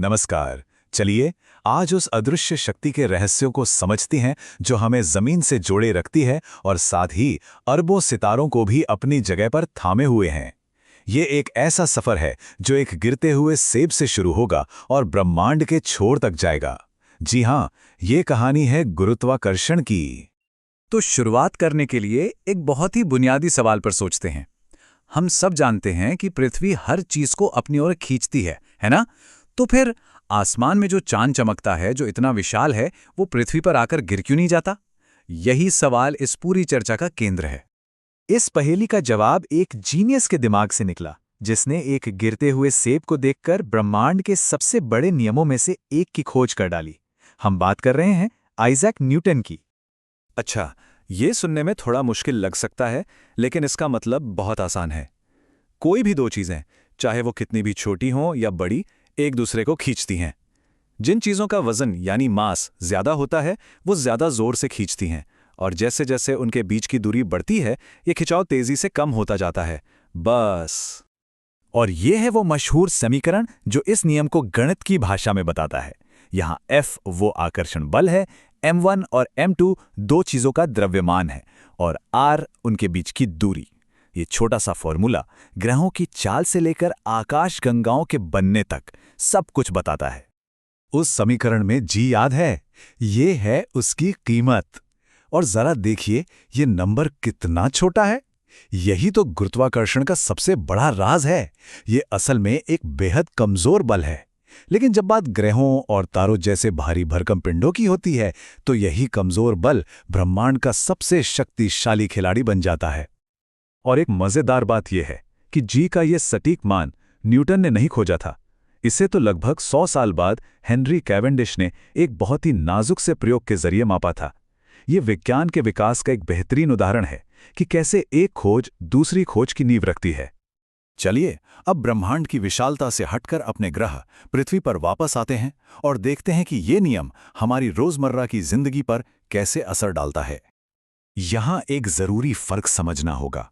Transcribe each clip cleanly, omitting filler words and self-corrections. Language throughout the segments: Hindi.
नमस्कार। चलिए आज उस अदृश्य शक्ति के रहस्यों को समझते हैं जो हमें जमीन से जोड़े रखती है और साथ ही अरबों सितारों को भी अपनी जगह पर थामे हुए हैं। ये एक ऐसा सफर है जो एक गिरते हुए सेब से शुरू होगा और ब्रह्मांड के छोर तक जाएगा। जी हाँ, ये कहानी है गुरुत्वाकर्षण की। तो शुरुआत करने के लिए एक बहुत ही बुनियादी सवाल पर सोचते हैं। हम सब जानते हैं कि पृथ्वी हर चीज को अपनी ओर खींचती है ना? तो फिर आसमान में जो चांद चमकता है, जो इतना विशाल है, वो पृथ्वी पर आकर गिर क्यों नहीं जाता? यही सवाल इस पूरी चर्चा का केंद्र है। इस पहेली का जवाब एक जीनियस के दिमाग से निकला, जिसने एक गिरते हुए सेब को देखकर ब्रह्मांड के सबसे बड़े नियमों में से एक की खोज कर डाली। हम बात कर रहे हैं आइजैक न्यूटन की। अच्छा, ये सुनने में थोड़ा मुश्किल लग सकता है, लेकिन इसका मतलब बहुत आसान है। कोई भी दो चीजें, चाहे वो कितनी भी छोटी हों या बड़ी, एक दूसरे को खींचती हैं। जिन चीजों का वजन यानी मास ज्यादा होता है, वो ज्यादा जोर से खींचती हैं, और जैसे जैसे उनके बीच की दूरी बढ़ती है, ये खिंचाव तेजी से कम होता जाता है। बस। और ये है वो मशहूर समीकरण जो इस नियम को गणित की भाषा में बताता है। यहाँ F वो आकर्षण बल है, m1 और m2 दो चीजों का द्रव्यमान है, और r उनके बीच की दूरी। ये छोटा सा फॉर्मूला ग्रहों की चाल से लेकर आकाशगंगाओं के बनने तक सब कुछ बताता है। उस समीकरण में G याद है? ये है उसकी कीमत। और जरा देखिए ये नंबर कितना छोटा है। यही तो गुरुत्वाकर्षण का सबसे बड़ा राज है। ये असल में एक बेहद कमजोर बल है, लेकिन जब बात ग्रहों और तारों जैसे भारी भरकम पिंडों की होती है, तो यही कमजोर बल ब्रह्मांड का सबसे शक्तिशाली खिलाड़ी बन जाता है। और एक मजेदार बात यह है कि जी का यह सटीक मान न्यूटन ने नहीं खोजा था। इसे तो लगभग 100 साल बाद हेनरी कैवेंडिश ने एक बहुत ही नाजुक से प्रयोग के जरिए मापा था। ये विज्ञान के विकास का एक बेहतरीन उदाहरण है कि कैसे एक खोज दूसरी खोज की नींव रखती है। चलिए अब ब्रह्मांड की विशालता से हटकर अपने ग्रह पृथ्वी पर वापस आते हैं और देखते हैं कि ये नियम हमारी रोजमर्रा की जिंदगी पर कैसे असर डालता है। यहाँ एक जरूरी फर्क समझना होगा।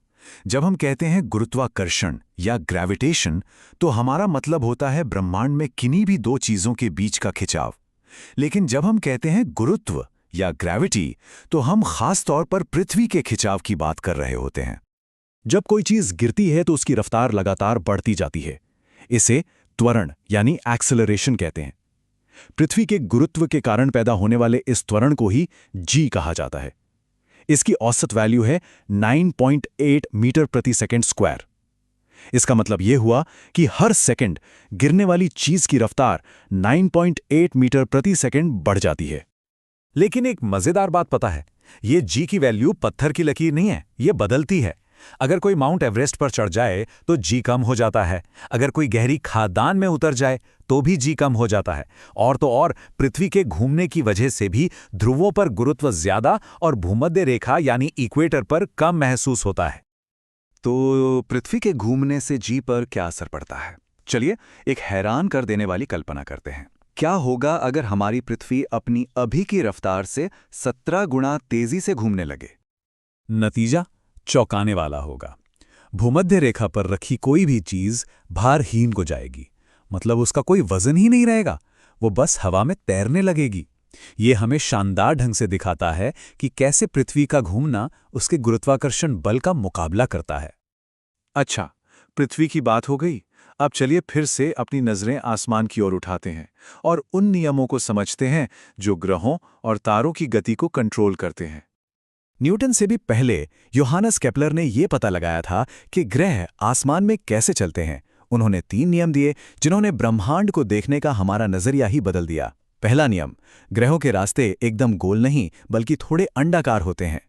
जब हम कहते हैं गुरुत्वाकर्षण या ग्रेविटेशन, तो हमारा मतलब होता है ब्रह्मांड में किन्हीं भी दो चीजों के बीच का खिंचाव। लेकिन जब हम कहते हैं गुरुत्व या ग्रेविटी, तो हम खास तौर पर पृथ्वी के खिंचाव की बात कर रहे होते हैं। जब कोई चीज गिरती है तो उसकी रफ्तार लगातार बढ़ती जाती है। इसे त्वरण यानी एक्सेलरेशन कहते हैं। पृथ्वी के गुरुत्व के कारण पैदा होने वाले इस त्वरण को ही जी कहा जाता है। इसकी औसत वैल्यू है 9.8 मीटर प्रति सेकंड स्क्वायर। इसका मतलब यह हुआ कि हर सेकंड गिरने वाली चीज की रफ्तार 9.8 मीटर प्रति सेकंड बढ़ जाती है। लेकिन एक मजेदार बात पता है, ये जी की वैल्यू पत्थर की लकीर नहीं है, ये बदलती है। अगर कोई माउंट एवरेस्ट पर चढ़ जाए तो जी कम हो जाता है। अगर कोई गहरी खादान में उतर जाए तो भी जी कम हो जाता है। और तो और पृथ्वी के घूमने की वजह से भी ध्रुवों पर गुरुत्व ज्यादा और भूमध्य रेखा यानी इक्वेटर पर कम महसूस होता है। तो पृथ्वी के घूमने से जी पर क्या असर पड़ता है? चलिए एक हैरान कर देने वाली कल्पना करते हैं। क्या होगा अगर हमारी पृथ्वी अपनी अभी की रफ्तार से 17 गुना तेजी से घूमने लगे? नतीजा चौंकाने वाला होगा। भूमध्य रेखा पर रखी कोई भी चीज भारहीन हो जाएगी, मतलब उसका कोई वजन ही नहीं रहेगा, वो बस हवा में तैरने लगेगी। ये हमें शानदार ढंग से दिखाता है कि कैसे पृथ्वी का घूमना उसके गुरुत्वाकर्षण बल का मुकाबला करता है। अच्छा, पृथ्वी की बात हो गई। अब चलिए फिर से अपनी नजरें आसमान की ओर उठाते हैं और उन नियमों को समझते हैं जो ग्रहों और तारों की गति को कंट्रोल करते हैं। न्यूटन से भी पहले योहानस केपलर ने यह पता लगाया था कि ग्रह आसमान में कैसे चलते हैं। उन्होंने 3 नियम दिए जिन्होंने ब्रह्मांड को देखने का हमारा नजरिया ही बदल दिया। पहला नियम, ग्रहों के रास्ते एकदम गोल नहीं बल्कि थोड़े अंडाकार होते हैं।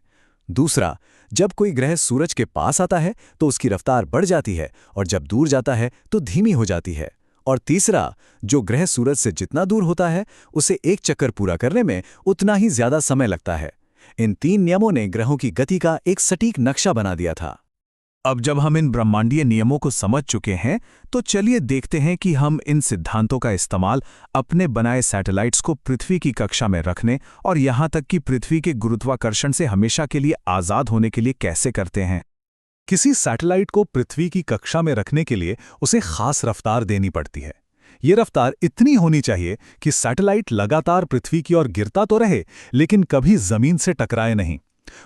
दूसरा, जब कोई ग्रह सूरज के पास आता है तो उसकी रफ्तार बढ़ जाती है और जब दूर जाता है तो धीमी हो जाती है। और तीसरा, जो ग्रह सूरज से जितना दूर होता है उसे एक चक्कर पूरा करने में उतना ही ज्यादा समय लगता है। इन 3 नियमों ने ग्रहों की गति का एक सटीक नक्शा बना दिया था। अब जब हम इन ब्रह्मांडीय नियमों को समझ चुके हैं, तो चलिए देखते हैं कि हम इन सिद्धांतों का इस्तेमाल अपने बनाए सैटेलाइट्स को पृथ्वी की कक्षा में रखने और यहां तक कि पृथ्वी के गुरुत्वाकर्षण से हमेशा के लिए आजाद होने के लिए कैसे करते हैं। किसी सैटेलाइट को पृथ्वी की कक्षा में रखने के लिए उसे खास रफ्तार देनी पड़ती है। ये रफ्तार इतनी होनी चाहिए कि सैटेलाइट लगातार पृथ्वी की ओर गिरता तो रहे, लेकिन कभी जमीन से टकराए नहीं।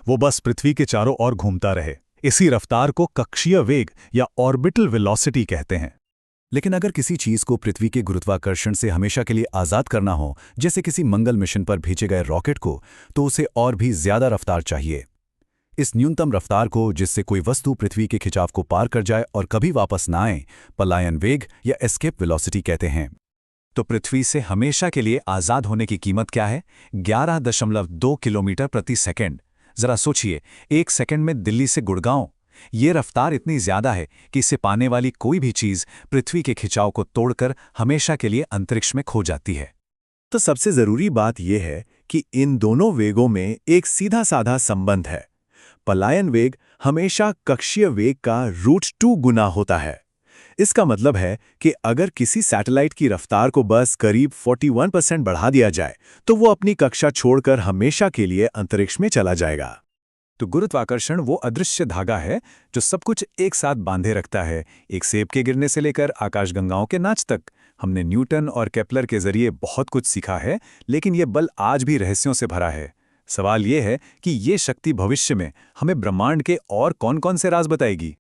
वो बस पृथ्वी के चारों ओर घूमता रहे। इसी रफ्तार को कक्षीय वेग या ऑर्बिटल वेलोसिटी कहते हैं। लेकिन अगर किसी चीज को पृथ्वी के गुरुत्वाकर्षण से हमेशा के लिए आजाद करना हो, जैसे किसी मंगल मिशन पर भेजे गए रॉकेट को, तो उसे और भी ज्यादा रफ्तार चाहिए। इस न्यूनतम रफ्तार को, जिससे कोई वस्तु पृथ्वी के खिंचाव को पार कर जाए और कभी वापस ना आए, पलायन वेग या एस्केप वेलोसिटी कहते हैं। तो पृथ्वी से हमेशा के लिए आजाद होने की कीमत क्या है? 11.2 किलोमीटर प्रति सेकंड। जरा सोचिए, 1 सेकंड में दिल्ली से गुड़गांव। ये रफ्तार इतनी ज्यादा है कि इसे पाने वाली कोई भी चीज पृथ्वी के खिंचाव को तोड़कर हमेशा के लिए अंतरिक्ष में खो जाती है। तो सबसे जरूरी बात यह है कि इन दोनों वेगों में एक सीधा साधा संबंध है। पलायन वेग हमेशा कक्षीय वेग का √2 गुना होता है। इसका मतलब है कि अगर किसी सैटेलाइट की रफ्तार को बस करीब 41% बढ़ा दिया जाए, तो वो अपनी कक्षा छोड़कर हमेशा के लिए अंतरिक्ष में चला जाएगा। तो गुरुत्वाकर्षण वो अदृश्य धागा है जो सब कुछ एक साथ बांधे रखता है, एक सेब के गिरने से लेकर आकाशगंगाओं के नाच तक। हमने न्यूटन और केपलर के जरिए बहुत कुछ सीखा है, लेकिन ये बल आज भी रहस्यों से भरा है। सवाल ये है कि ये शक्ति भविष्य में हमें ब्रह्मांड के और कौन-कौन से राज बताएगी।